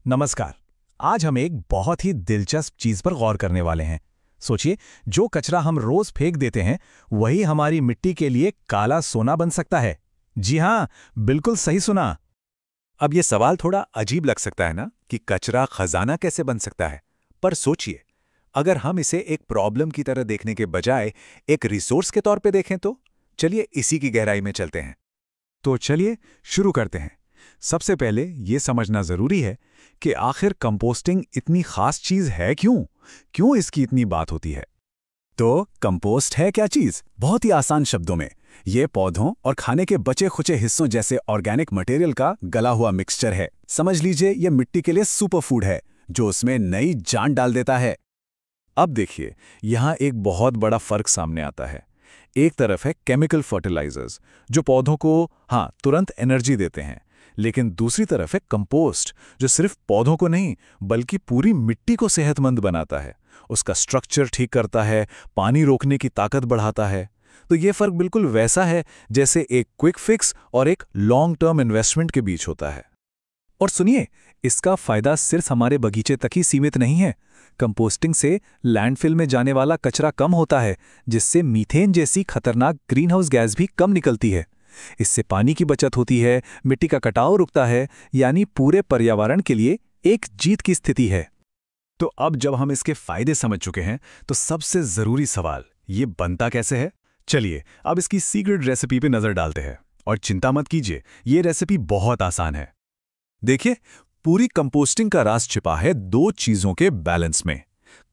नमस्कार। आज हम एक बहुत ही दिलचस्प चीज पर गौर करने वाले हैं। सोचिए, जो कचरा हम रोज फेंक देते हैं वही हमारी मिट्टी के लिए काला सोना बन सकता है। जी हाँ, बिल्कुल सही सुना। अब ये सवाल थोड़ा अजीब लग सकता है ना कि कचरा खजाना कैसे बन सकता है। पर सोचिए, अगर हम इसे एक प्रॉब्लम की तरह देखने के बजाय एक रिसोर्स के तौर पे देखें तो चलिए इसी की गहराई में चलते हैं। तो चलिए शुरू करते हैं। सबसे पहले ये समझना जरूरी है कि आखिर कंपोस्टिंग इतनी खास चीज है क्यों? क्यों इसकी इतनी बात होती है? तो कंपोस्ट है क्या चीज? बहुत ही आसान शब्दों में, ये पौधों और खाने के बचे खुचे हिस्सों जैसे ऑर्गेनिक मटेरियल का गला हुआ मिक्सचर है। समझ लीजिए ये मिट्टी के लिए सुपर फूड है जो उसमें नई जान डाल देता है। अब देखिए, यहाँ एक बहुत बड़ा फर्क सामने आता है। एक तरफ है केमिकल फर्टिलाइजर्स जो पौधों को तुरंत एनर्जी देते हैं, लेकिन दूसरी तरफ है कंपोस्ट जो सिर्फ पौधों को नहीं बल्कि पूरी मिट्टी को सेहतमंद बनाता है, उसका स्ट्रक्चर ठीक करता है, पानी रोकने की ताकत बढ़ाता है। तो ये फर्क बिल्कुल वैसा है जैसे एक क्विक फिक्स और एक लॉन्ग टर्म इन्वेस्टमेंट के बीच होता है। और सुनिए, इसका फायदा सिर्फ हमारे बगीचे तक ही सीमित नहीं है। कंपोस्टिंग से लैंडफिल में जाने वाला कचरा कम होता है, जिससे मीथेन जैसी खतरनाक ग्रीनहाउस गैस भी कम निकलती है। इससे पानी की बचत होती है, मिट्टी का कटाव रुकता है, यानी पूरे पर्यावरण के लिए एक जीत की स्थिति है। तो अब जब हम इसके फायदे समझ चुके हैं तो सबसे जरूरी सवाल ये बनता कैसे है। चलिए अब इसकी सीक्रेट रेसिपी पे नजर डालते हैं। और चिंता मत कीजिए, ये रेसिपी बहुत आसान है। देखिए, पूरी कंपोस्टिंग का राज छिपा है दो चीजों के बैलेंस में,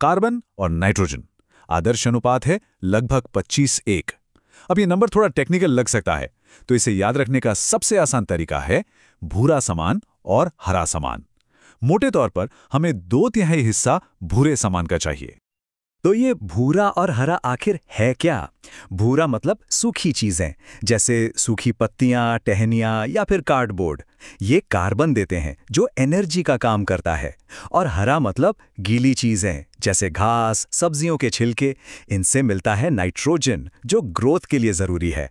कार्बन और नाइट्रोजन। आदर्श अनुपात है लगभग 25:1। अब ये नंबर थोड़ा टेक्निकल लग सकता है, तो इसे याद रखने का सबसे आसान तरीका है भूरा सामान और हरा सामान। मोटे तौर पर हमें 2/3 हिस्सा भूरे सामान का चाहिए। तो ये भूरा और हरा आखिर है क्या? भूरा मतलब सूखी चीजें, जैसे सूखी पत्तियां, टहनियां या फिर कार्डबोर्ड। ये कार्बन देते हैं जो एनर्जी का काम करता है। और हरा मतलब गीली चीजें, जैसे घास, सब्जियों के छिलके। इनसे मिलता है नाइट्रोजन जो ग्रोथ के लिए जरूरी है।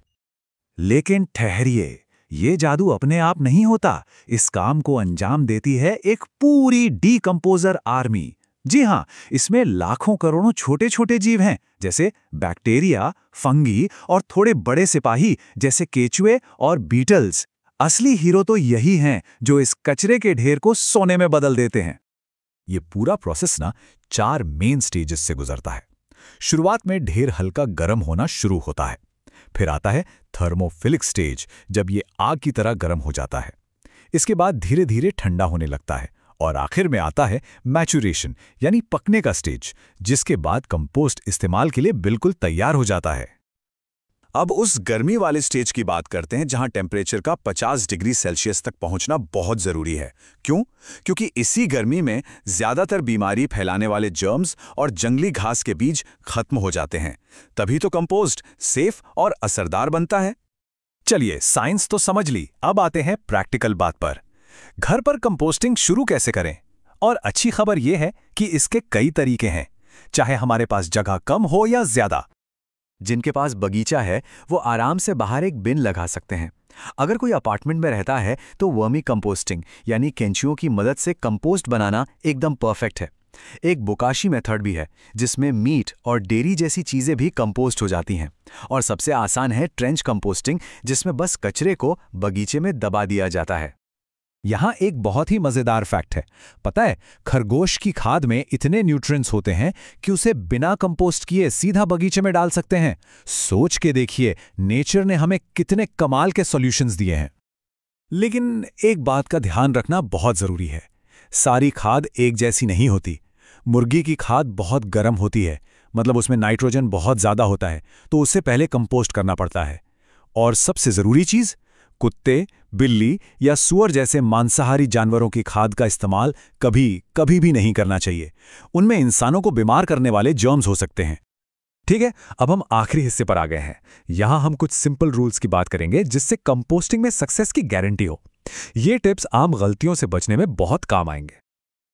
लेकिन ठहरिए, ये जादू अपने आप नहीं होता। इस काम को अंजाम देती है एक पूरी डीकंपोजर आर्मी। जी हाँ, इसमें लाखों करोड़ों छोटे छोटे जीव हैं, जैसे बैक्टीरिया, फंगी और थोड़े बड़े सिपाही जैसे केचुए और बीटल्स। असली हीरो तो यही हैं जो इस कचरे के ढेर को सोने में बदल देते हैं। ये पूरा प्रोसेस 4 मेन स्टेजेस से गुजरता है। शुरुआत में ढेर हल्का गर्म होना शुरू होता है। फिर आता है थर्मोफिलिक स्टेज, जब ये आग की तरह गर्म हो जाता है। इसके बाद धीरे धीरे ठंडा होने लगता है और आखिर में आता है मैचुरेशन यानी पकने का स्टेज, जिसके बाद कंपोस्ट इस्तेमाल के लिए बिल्कुल तैयार हो जाता है। अब उस गर्मी वाले स्टेज की बात करते हैं जहां टेम्परेचर का 50 डिग्री सेल्सियस तक पहुंचना बहुत जरूरी है। क्यों? क्योंकि इसी गर्मी में ज्यादातर बीमारी फैलाने वाले जर्म्स और जंगली घास के बीज खत्म हो जाते हैं। तभी तो कंपोस्ट सेफ और असरदार बनता है। चलिए, साइंस तो समझ ली, अब आते हैं प्रैक्टिकल बात पर। घर पर कंपोस्टिंग शुरू कैसे करें? और अच्छी खबर यह है कि इसके कई तरीके हैं, चाहे हमारे पास जगह कम हो या ज्यादा। जिनके पास बगीचा है वो आराम से बाहर एक बिन लगा सकते हैं। अगर कोई अपार्टमेंट में रहता है तो वर्मी कंपोस्टिंग यानी केंचुओं की मदद से कंपोस्ट बनाना एकदम परफेक्ट है। एक बोकाशी मेथड भी है जिसमें मीट और डेयरी जैसी चीजें भी कंपोस्ट हो जाती हैं। और सबसे आसान है ट्रेंच कंपोस्टिंग, जिसमें बस कचरे को बगीचे में दबा दिया जाता है। यहाँ एक बहुत ही मजेदार फैक्ट है। पता है, खरगोश की खाद में इतने न्यूट्रिएंट्स होते हैं कि उसे बिना कंपोस्ट किए सीधा बगीचे में डाल सकते हैं। सोच के देखिए, नेचर ने हमें कितने कमाल के सॉल्यूशंस दिए हैं। लेकिन एक बात का ध्यान रखना बहुत जरूरी है, सारी खाद एक जैसी नहीं होती। मुर्गी की खाद बहुत गर्म होती है, मतलब उसमें नाइट्रोजन बहुत ज्यादा होता है, तो उससे पहले कंपोस्ट करना पड़ता है। और सबसे जरूरी चीज, कुत्ते, बिल्ली या सूअर जैसे मांसाहारी जानवरों की खाद का इस्तेमाल कभी भी नहीं करना चाहिए। उनमें इंसानों को बीमार करने वाले जर्म्स हो सकते हैं। ठीक है, अब हम आखिरी हिस्से पर आ गए हैं। यहां हम कुछ सिंपल रूल्स की बात करेंगे जिससे कंपोस्टिंग में सक्सेस की गारंटी हो। ये टिप्स आम गलतियों से बचने में बहुत काम आएंगे।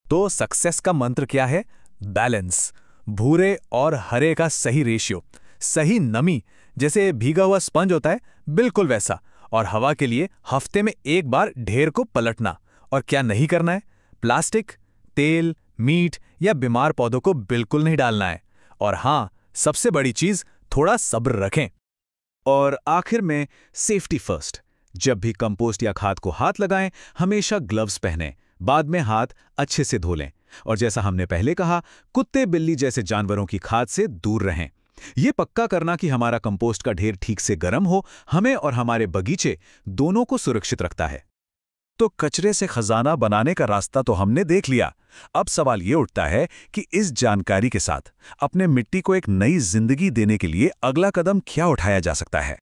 तो सक्सेस का मंत्र क्या है? बैलेंस। भूरे और हरे का सही रेशियो, सही नमी, जैसे भीगा हुआ स्पंज होता है बिल्कुल वैसा। और हवा के लिए हफ्ते में एक बार ढेर को पलटना। और क्या नहीं करना है? प्लास्टिक, तेल, मीट या बीमार पौधों को बिल्कुल नहीं डालना है। और हाँ, सबसे बड़ी चीज, थोड़ा सब्र रखें। और आखिर में सेफ्टी फर्स्ट। जब भी कंपोस्ट या खाद को हाथ लगाएं, हमेशा ग्लव्स पहनें, बाद में हाथ अच्छे से धो लें। और जैसा हमने पहले कहा, कुत्ते बिल्ली जैसे जानवरों की खाद से दूर रहें। ये पक्का करना कि हमारा कंपोस्ट का ढेर ठीक से गर्म हो, हमें और हमारे बगीचे दोनों को सुरक्षित रखता है। तो कचरे से खजाना बनाने का रास्ता तो हमने देख लिया। अब सवाल ये उठता है कि इस जानकारी के साथ अपने मिट्टी को एक नई जिंदगी देने के लिए अगला कदम क्या उठाया जा सकता है।